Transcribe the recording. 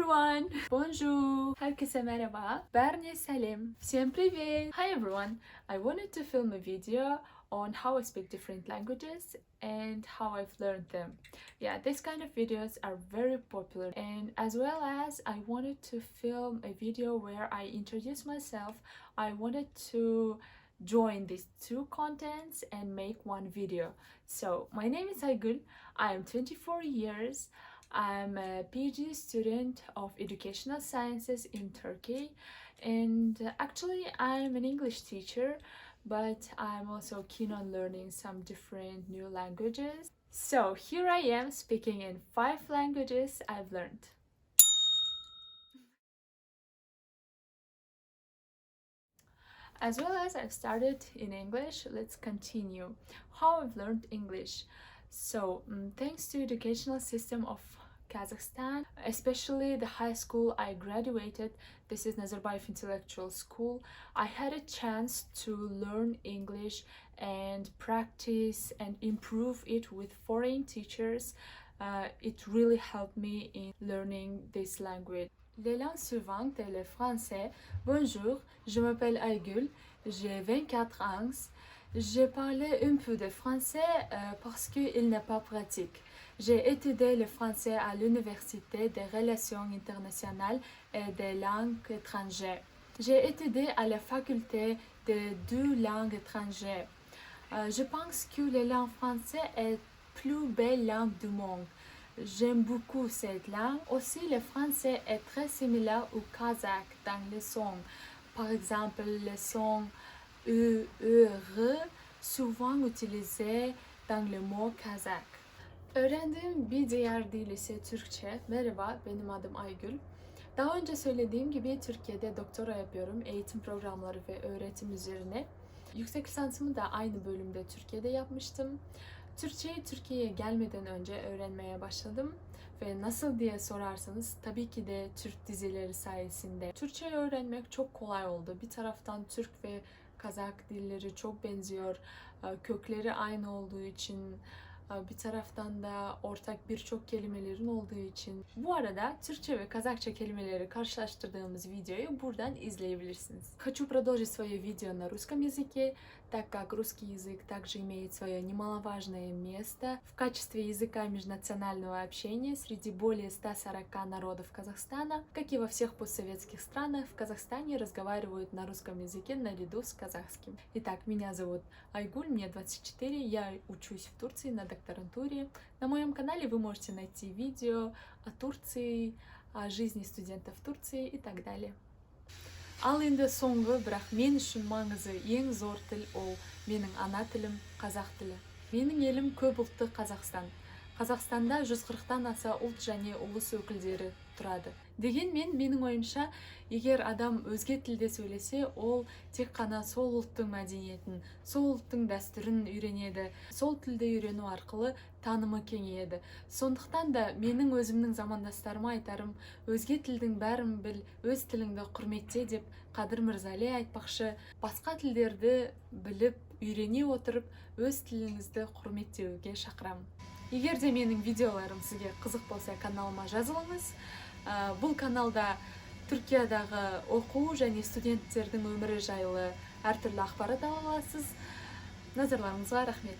everyone! Bonjour! Herkese merhaba. Bernie Salim. Всем привет! Hi everyone! I wanted to film a video on how I speak different languages and how I've learned them. Yeah, this kind of videos are very popular, and as well as I wanted to film a video where I introduce myself. I wanted to join these two contents and make one video. So my name is Aygül. I am 24 years. I'm a PhD student of educational sciences in Turkey, and actually I'm an English teacher, but I'm also keen on learning some different new languages. So here I am speaking in 5 languages I've learned. As well as I've started in English, let's continue. How I've learned English. So thanks to educational system of Kazakhstan, especially the high school I graduated, this is Nazarbayev Intellectual School, I had a chance to learn English and practice and improve it with foreign teachers. It really helped me in learning this language. Les langues suivantes est le français. Bonjour, je m'appelle Aygül, j'ai 24 ans. J'ai parlé un peu de français parce qu'il n'est pas pratique. J'ai étudié le français à l'Université des Relations internationales et des langues étrangères. J'ai étudié à la faculté de 2 langues étrangères. Je pense que la langue française est la plus belle langue du monde. J'aime beaucoup cette langue. Aussi, le français est très similaire au kazakh dans les sons. Par exemple, le son E, R, souvent utilisé dans le mot kazakh. Öğrendiğim bir diğer dil ise Türkçe. Merhaba, benim adım Aygül. Daha önce söylediğim gibi Türkiye'de doktora yapıyorum. Eğitim programları ve öğretim üzerine. Yüksek lisansımı da aynı bölümde Türkiye'de yapmıştım. Türkçeyi Türkiye'ye gelmeden önce öğrenmeye başladım. Ve nasıl diye sorarsanız tabii ki de Türk dizileri sayesinde. Türkçeyi öğrenmek çok kolay oldu. Bir taraftan Türk ve Kazak dilleri çok benziyor. Kökleri aynı olduğu için, bir taraftan da ortak birçok kelimelerin olduğu için. Bu arada Türkçe ve Kazakça kelimeleri karşılaştırdığımız videoyu buradan izleyebilirsiniz. Хочу продолжить свое видео на русском языке, так как русский язык также имеет свое немаловажное место в качестве языка межнационального общения среди более 140 народов Казахстана. Как и во всех постсоветских странах, в Казахстане разговаривают на русском языке наряду с казахским. Итак, меня зовут Айгуль, мне 24, я учусь в Турции на докторантуре. На моем канале вы можете найти видео о Турции, о жизни студентов в Турции и так далее. Ал енді соңғы, бірақ мен үшін маңызы ең зор тіл ол менің ана тілім қазақ тілі. Менің елім көп ұлтты Қазақстан. Қазақстанда 140-тан аса ұлт және ұлыс өкілдері тұрады. Дегенмен, менің ойымша, егер адам өзге тілде сөйлесе, ол тек қана сол ұлттың мәдениетін, сол ұлттың дәстүрін үйренеді. Сол тілде үйрену арқылы танымы кеңейеді. Сондықтан да менің өзімнің замандастарыма айтарым, өзге тілдің бәрін біл, өз тіліңді құрметте деп Қадыр Мырзали айтпақшы. Басқа тілдерді біліп, үйрене отырып, өз тіліңізді құрметтеуге шақырамын. Егер де менің видеоларым сізге қызық болса, каналыма жазылыңыз. Бұл каналда Түркиядағы оқу және студенттердің өмірі жайлы әртүрлі ақпарат ала аласыз. Назарларыңызға рахмет.